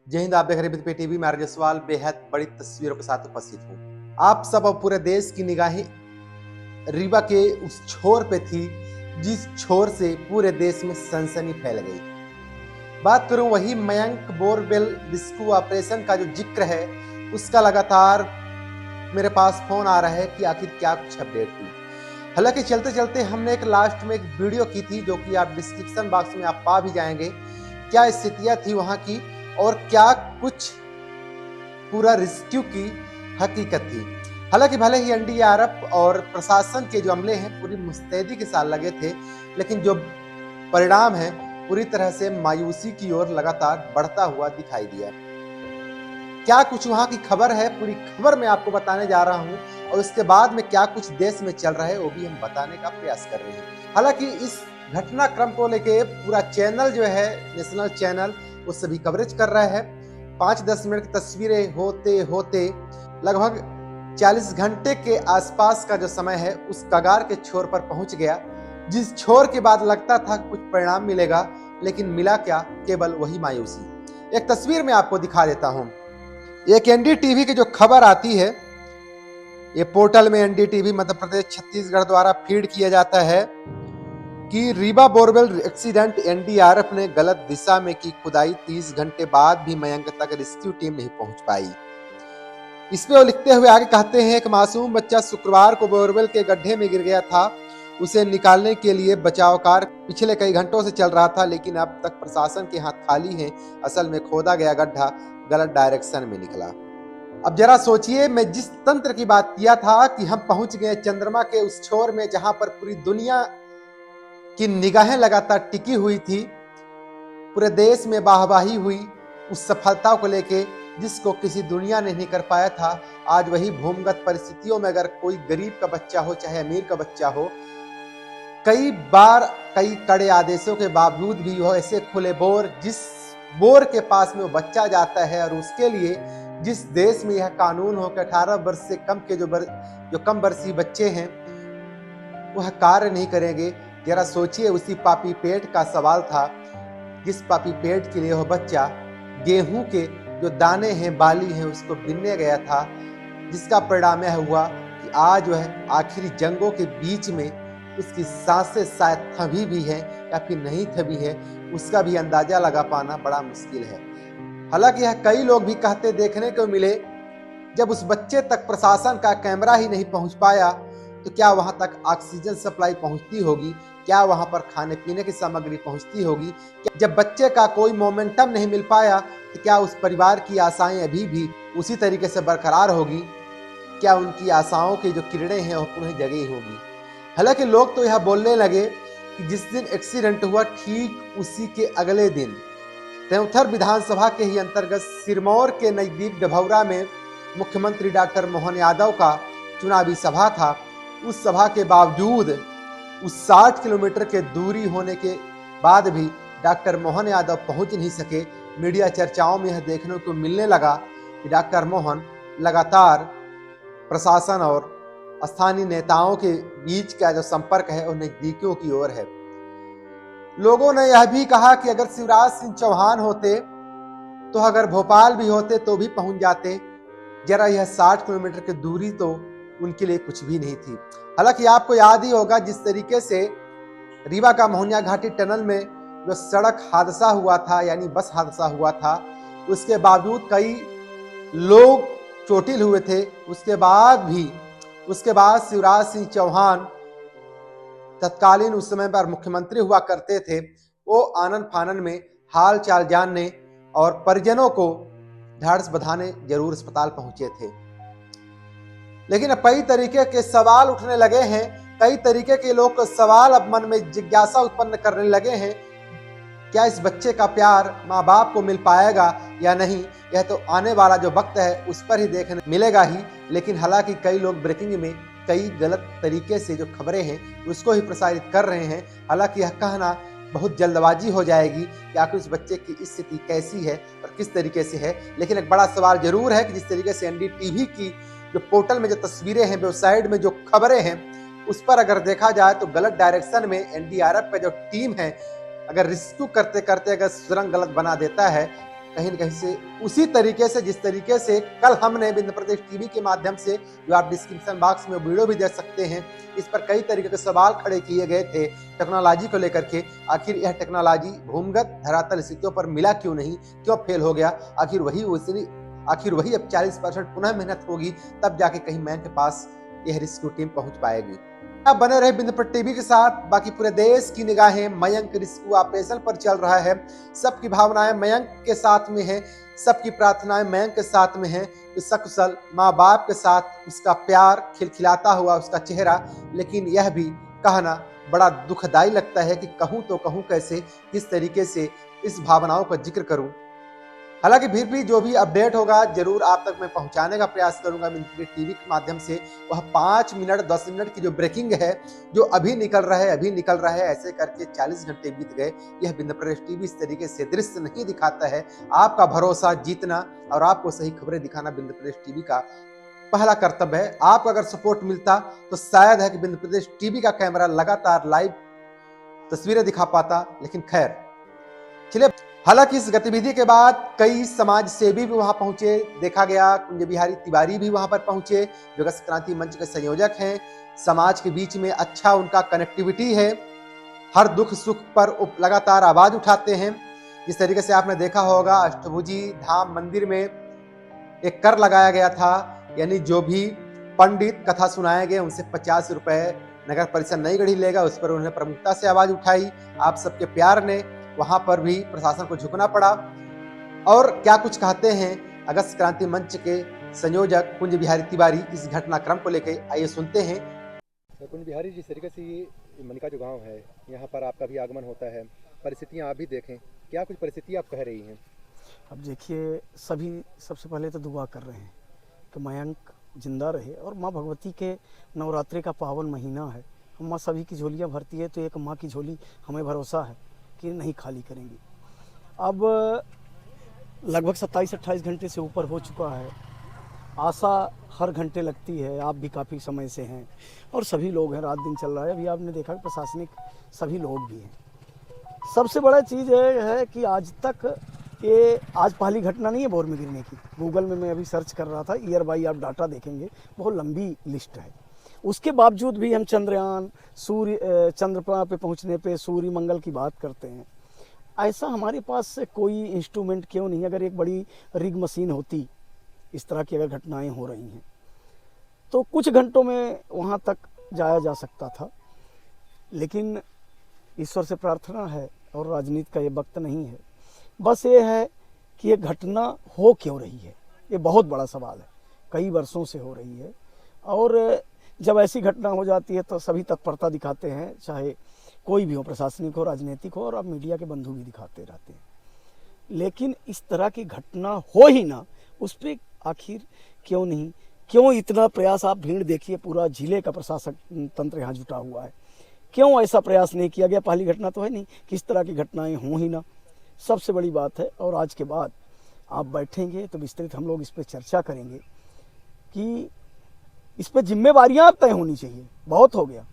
जय हिंद। आप देख रहे हैं टीवी। मैं जसवाल बेहद बड़ी तस्वीरों के साथ उपस्थित हूँ। आप सब और पूरे देश की निगाहें रीवा के उस छोर पे थी जिस छोर से पूरे देश में सनसनी फैल गई। बात करूं वही मयंक बोरवेल रेस्क्यू ऑपरेशन का जो जिक्र है, उसका लगातार मेरे पास फोन आ रहा है कि आखिर क्या कुछ अपडेट हुई। हालांकि चलते चलते हमने एक लास्ट में एक वीडियो की थी जो कि आप डिस्क्रिप्शन बॉक्स में आप पा भी जाएंगे। क्या स्थितियां थी वहां की और क्या कुछ पूरा रेस्क्यू की हकीकत थी। हालांकि भले ही एनडीआरएफ और प्रशासन के जो अमले हैं पूरी मुस्तैदी के साथ लगे थे, लेकिन जो परिणाम है पूरी तरह से मायूसी की ओर लगातार बढ़ता हुआ दिखाई दिया। क्या कुछ वहां की खबर है, पूरी खबर मैं आपको बताने जा रहा हूं और उसके बाद में क्या कुछ देश में चल रहा है वो भी हम बताने का प्रयास कर रहे हैं। हालांकि इस घटनाक्रम को लेके पूरा चैनल जो है, नेशनल चैनल, वो सभी कवरेज कर रहा है। 5-10 मिनट की तस्वीरें होते होते लगभग 40 घंटे के आसपास का जो समय है उस कगार के छोर पर पहुंच गया, जिस छोर के बाद लगता था कुछ परिणाम मिलेगा, लेकिन मिला क्या? केवल वही मायूसी। एक तस्वीर में आपको दिखा देता हूं। एक एनडीटीवी की जो खबर आती है, ये पोर्टल में एनडीटीवी मध्य प्रदेश छत्तीसगढ़ द्वारा फीड किया जाता है कि रीवा बोरवेल एक्सीडेंट, एनडीआरएफ ने गलत दिशा में की खुदाई, 30 घंटे बाद भी मयंक तक रेस्क्यू टीम नहीं पहुंच पाई। इसमें वो लिखते हुए आगे कहते हैं, एक मासूम बच्चा शुक्रवार को बोरवेल के गड्ढे में गिर गया था। उसे निकालने के लिए बचाव कार्य पिछले कई घंटों से चल रहा था, लेकिन अब तक प्रशासन के हाथ खाली हैं। असल में खोदा गया गड्ढा गलत डायरेक्शन में निकला। अब जरा सोचिए, मैं जिस तंत्र की बात किया था कि हम पहुंच गए चंद्रमा के उस छोर में जहां पर पूरी दुनिया की निगाहें लगातार टिकी हुई थी, पूरे देश में वाहवाही हुई उस सफलता को लेके जिसको किसी दुनिया ने नहीं कर पाया था। आज वही भूमिगत परिस्थितियों में अगर कोई गरीब का बच्चा हो चाहे अमीर का बच्चा हो, कई बार कई कड़े आदेशों के बावजूद भी वो ऐसे खुले बोर, जिस बोर के पास में वो बच्चा जाता है और उसके लिए जिस देश में यह कानून हो कि 18 वर्ष से कम के जो कम वर्षीय बच्चे हैं वह कार्य नहीं करेंगे। जरा सोचिए, उसी पापी पेट का सवाल था जिस पापी पेट के लिए वह बच्चा गेहूं के जो दाने हैं, बाली हैं, उसको बीनने गया था, जिसका परिणाम यह हुआ कि आज वह आखिरी जंगों के बीच में उसकी सांसें शायद थमी भी हैं या फिर नहीं थमी है, उसका भी अंदाजा लगा पाना बड़ा मुश्किल है। हालांकि यह कई लोग भी कहते देखने को मिले, जब उस बच्चे तक प्रशासन का कैमरा ही नहीं पहुंच पाया तो क्या वहां तक ऑक्सीजन सप्लाई पहुंचती होगी? क्या वहां पर खाने पीने की सामग्री पहुंचती होगी? जब बच्चे का कोई मोमेंटम नहीं मिल पाया तो क्या उस परिवार की आशाएं अभी भी उसी तरीके से बरकरार होगी? क्या उनकी आशाओं की जो किरणें हैं वो पुनः जगी होगी? हालांकि लोग तो यह बोलने लगे कि जिस दिन एक्सीडेंट हुआ ठीक उसी के अगले दिन देवथर विधानसभा के ही अंतर्गत सिरमौर के नजदीक डभौरा में मुख्यमंत्री डॉक्टर मोहन यादव का चुनावी सभा था। उस सभा के बावजूद उस 60 किलोमीटर के दूरी होने के बाद भी डॉक्टर मोहन यादव पहुंच नहीं सके। मीडिया चर्चाओं में यह देखने को मिलने लगा कि डॉक्टर मोहन लगातार प्रशासन और स्थानीय नेताओं के बीच का जो संपर्क है वो नजदीकियों की ओर है। लोगों ने यह भी कहा कि अगर शिवराज सिंह चौहान होते तो अगर भोपाल भी होते तो भी पहुंच जाते। जरा यह 60 किलोमीटर की दूरी तो उनके लिए कुछ भी नहीं थी। हालांकि आपको याद ही होगा जिस तरीके से रीवा का मोहनिया घाटी टनल में जो सड़क हादसा हुआ था, यानी बस हादसा हुआ था, उसके बावजूद कई लोग चोटिल हुए थे। उसके बाद शिवराज सिंह चौहान तत्कालीन उस समय पर मुख्यमंत्री हुआ करते थे, वो आनन फानन में हाल चाल जानने और परिजनों को ढाढ़स बंधाने जरूर अस्पताल पहुंचे थे। लेकिन अब कई तरीके के सवाल उठने लगे हैं, कई तरीके के लोग सवाल अब मन में जिज्ञासा उत्पन्न करने लगे हैं। क्या इस बच्चे का प्यार माँ बाप को मिल पाएगा या नहीं, यह तो आने वाला जो वक्त है उस पर ही देखने मिलेगा ही। लेकिन हालांकि कई लोग ब्रेकिंग में कई गलत तरीके से जो खबरें हैं उसको ही प्रसारित कर रहे हैं। हालांकि यह कहना बहुत जल्दबाजी हो जाएगी कि आखिर उस बच्चे की स्थिति कैसी है और किस तरीके से है। लेकिन एक बड़ा सवाल जरूर है कि जिस तरीके से एनडीटीवी की जो पोर्टल में जो तस्वीरें हैं, वेबसाइट में जो खबरें हैं, उस पर अगर देखा जाए तो गलत डायरेक्शन में एनडीआरएफ का जो टीम है, अगर रेस्क्यू करते करते अगर सुरंग गलत बना देता है कहीं न कहीं से उसी तरीके से जिस तरीके से कल हमने विंध्य प्रदेश टीवी के माध्यम से, जो आप डिस्क्रिप्शन बॉक्स में वीडियो भी देख सकते हैं, इस पर कई तरीके के सवाल खड़े किए गए थे टेक्नोलॉजी को लेकर के। आखिर यह टेक्नोलॉजी भूमिगत धरातल स्थितियों पर मिला क्यों नहीं, क्यों फेल हो गया? आखिर वही अब 40% पुनः मेहनत होगी, तब जाके कहीं मैन के पास यह रेस्क्यू टीम पहुंच पाएगी। आप बने रहे विंध्य टीवी के साथ। बाकी पूरे देश की निगाहें मयंक रेस्क्यू ऑपरेशन पर चल रहा है। सबकी भावनाएं मयंक के साथ में है, सबकी प्रार्थनाएं मयंक के साथ में है। सकुशल माँ बाप के साथ उसका प्यार खिलखिलाता हुआ उसका चेहरा, लेकिन यह भी कहना बड़ा दुखदाई लगता है कि कहूं तो कहूं कैसे, किस तरीके से इस भावनाओं का जिक्र करूं। हालांकि फिर भी जो भी अपडेट होगा जरूर आप तक मैं पहुंचाने का प्रयास करूंगा विंध्य टीवी के माध्यम से। वह 5 मिनट 10 मिनट की जो ब्रेकिंग है, जो अभी निकल रहा है, ऐसे करके 40 घंटे बीत गए। यह विंध्य प्रदेश टीवी इस तरीके से दृश्य नहीं दिखाता है। आपका भरोसा जीतना और आपको सही खबरें दिखाना विंध्य प्रदेश टीवी का पहला कर्तव्य है। आपको अगर सपोर्ट मिलता तो शायद है कि विंध्य प्रदेश टीवी का कैमरा लगातार लाइव तस्वीरें दिखा पाता, लेकिन खैर चलिए। हालांकि इस गतिविधि के बाद कई समाज सेवी भी वहां पहुंचे, देखा गया कुंज बिहारी तिवारी भी वहां पर पहुंचे, जो कि क्रांति मंच के संयोजक हैं। समाज के बीच में अच्छा उनका कनेक्टिविटी है, हर दुख सुख पर लगातार आवाज उठाते हैं। जिस तरीके से आपने देखा होगा अष्टभुजी धाम मंदिर में एक कर लगाया गया था, यानी जो भी पंडित कथा सुनाए गए उनसे 50 रुपए नगर परिषद नई गढ़ी लेगा, उस पर उन्होंने प्रमुखता से आवाज उठाई। आप सबके प्यार ने वहां पर भी प्रशासन को झुकना पड़ा। और क्या कुछ कहते हैं अगस्त क्रांति मंच के संयोजक कुंज बिहारी तिवारी इस घटनाक्रम को लेकर, आइए सुनते हैं। कुंज बिहारी, जिस तरीके से ये मनिका जो गांव है, यहाँ पर आपका भी आगमन होता है, परिस्थितियाँ आप भी देखें, क्या कुछ परिस्थितियाँ आप कह रही हैं? अब देखिए, सभी सबसे पहले तो दुआ कर रहे हैं कि मयंक जिंदा रहे, और माँ भगवती के नवरात्रि का पावन महीना है। हम माँ सभी की झोलियाँ भरती है, तो एक माँ की झोली हमें भरोसा है कि नहीं खाली करेंगी। अब लगभग 27-28 घंटे से ऊपर हो चुका है। आशा हर घंटे लगती है। आप भी काफ़ी समय से हैं और सभी लोग हैं, रात दिन चल रहा है। अभी आपने देखा कि प्रशासनिक सभी लोग भी हैं। सबसे बड़ा चीज़ ये है कि आज पहली घटना नहीं है बोर में गिरने की। गूगल में मैं अभी सर्च कर रहा था, ईयर बाई आप डाटा देखेंगे, बहुत लंबी लिस्ट है। उसके बावजूद भी हम चंद्रयान, चंद्रमा पे पहुंचने पे सूर्य मंगल की बात करते हैं। ऐसा हमारे पास से कोई इंस्ट्रूमेंट क्यों नहीं? अगर एक बड़ी रिग मशीन होती, इस तरह की अगर घटनाएं हो रही हैं, तो कुछ घंटों में वहां तक जाया जा सकता था। लेकिन ईश्वर से प्रार्थना है, और राजनीति का ये वक्त नहीं है। बस ये है कि ये घटना हो क्यों रही है, ये बहुत बड़ा सवाल है। कई वर्षों से हो रही है, और जब ऐसी घटना हो जाती है तो सभी तत्परता दिखाते हैं, चाहे कोई भी हो, प्रशासनिक हो, राजनीतिक हो, और अब मीडिया के बंधु भी दिखाते रहते हैं। लेकिन इस तरह की घटना हो ही ना, उस पर आखिर क्यों नहीं? क्यों इतना प्रयास? आप भीड़ देखिए, पूरा जिले का प्रशासक तंत्र यहाँ जुटा हुआ है। क्यों ऐसा प्रयास नहीं किया गया? पहली घटना तो है नहीं कि इस तरह की घटनाएं हों ही ना, सबसे बड़ी बात है। और आज के बाद आप बैठेंगे तो विस्तृत हम लोग इस पर चर्चा करेंगे कि इस पर जिम्मेवारियां अब तय होनी चाहिए। बहुत हो गया,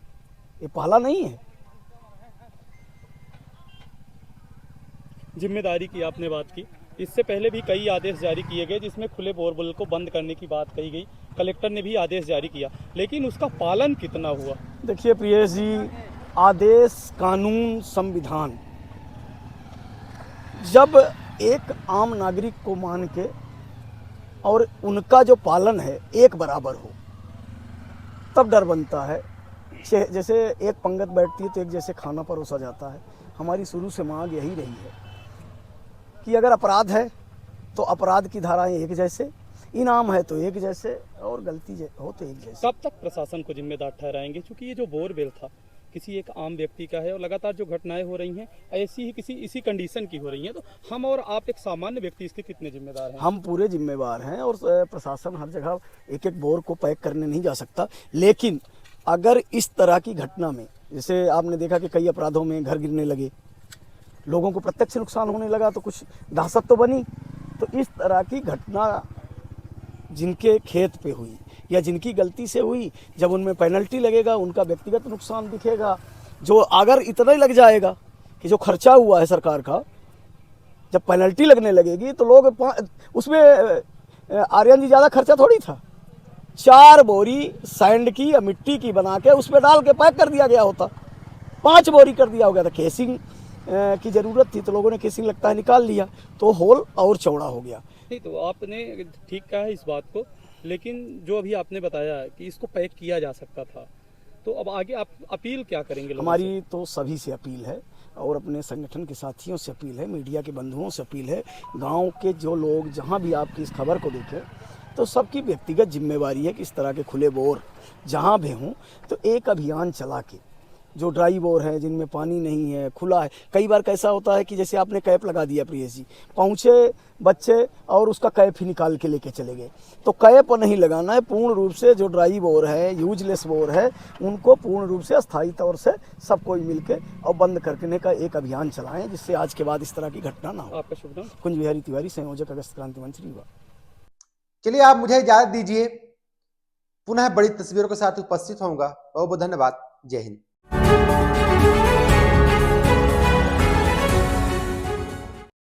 ये पहला नहीं है। जिम्मेदारी की आपने बात की, इससे पहले भी कई आदेश जारी किए गए जिसमें खुले बोरवेल को बंद करने की बात कही गई। कलेक्टर ने भी आदेश जारी किया, लेकिन उसका पालन कितना हुआ? देखिए प्रियेश जी, आदेश, कानून, संविधान, जब एक आम नागरिक को मान के और उनका जो पालन है एक बराबर हो, तब डर बनता है। जैसे एक पंगत बैठती है तो एक जैसे खाना परोसा जाता है। हमारी शुरू से मांग यही रही है कि अगर अपराध है तो अपराध की धाराएं एक जैसे, इनाम है तो एक जैसे, और गलती हो तो एक जैसे। कब तक प्रशासन को जिम्मेदार ठहराएंगे? क्योंकि ये जो बोरवेल था किसी एक आम व्यक्ति का है, और लगातार जो घटनाएं हो रही हैं ऐसी ही इसी कंडीशन की हो रही हैं, तो हम और आप एक सामान्य व्यक्ति इसके कितने जिम्मेदार हैं? हम पूरे जिम्मेवार हैं, और प्रशासन हर जगह एक एक बोर को पैक करने नहीं जा सकता। लेकिन अगर इस तरह की घटना में, जैसे आपने देखा कि कई अपराधों में घर गिरने लगे, लोगों को प्रत्यक्ष नुकसान होने लगा, तो कुछ दहशत तो बनी। तो इस तरह की घटना जिनके खेत पे हुई या जिनकी गलती से हुई, जब उनमें पेनल्टी लगेगा, उनका व्यक्तिगत नुकसान दिखेगा। जो अगर इतना ही लग जाएगा कि जो खर्चा हुआ है सरकार का, जब पेनल्टी लगने लगेगी तो लोग उसमें आर्यन जी ज़्यादा खर्चा थोड़ी था, 4 बोरी सैंड की या मिट्टी की बना के उसमें डाल के पैक कर दिया गया होता, 5 बोरी कर दिया हो गया था। केसिंग की ज़रूरत थी तो लोगों ने केसिंग लगता है निकाल लिया, तो होल और चौड़ा हो गया। नहीं, तो आपने ठीक कहा है इस बात को, लेकिन जो अभी आपने बताया कि इसको पैक किया जा सकता था, तो अब आगे आप अपील क्या करेंगे लोगों से? हमारी तो सभी से अपील है और अपने संगठन के साथियों से अपील है, मीडिया के बंधुओं से अपील है, गांव के जो लोग जहां भी आपकी इस खबर को देखें तो सबकी व्यक्तिगत जिम्मेवारी है कि इस तरह के खुले बोर जहां भी हों तो एक अभियान चला के, जो ड्राई बोर है जिनमें पानी नहीं है, खुला है, कई बार कैसा होता है कि जैसे आपने कैप लगा दिया प्रियेश जी, पहुँचे बच्चे और उसका कैप ही निकाल के लेके चले गए, तो कैप नहीं लगाना है। पूर्ण रूप से जो ड्राई बोर है, यूजलेस बोर है, उनको पूर्ण रूप से अस्थायी तौर से सब कोई मिलके और बंद करने का एक अभियान चलाएं, जिससे आज के बाद इस तरह की घटना ना हो। आपका शुभ नाम? कुंज बिहारी तिवारी, संयोजक अगस्त क्रांति मंच रीवा। चलिए आप मुझे इजाजत दीजिए, पुनः बड़ी तस्वीरों के साथ उपस्थित होऊंगा। बहुत बहुत धन्यवाद। जय हिंद।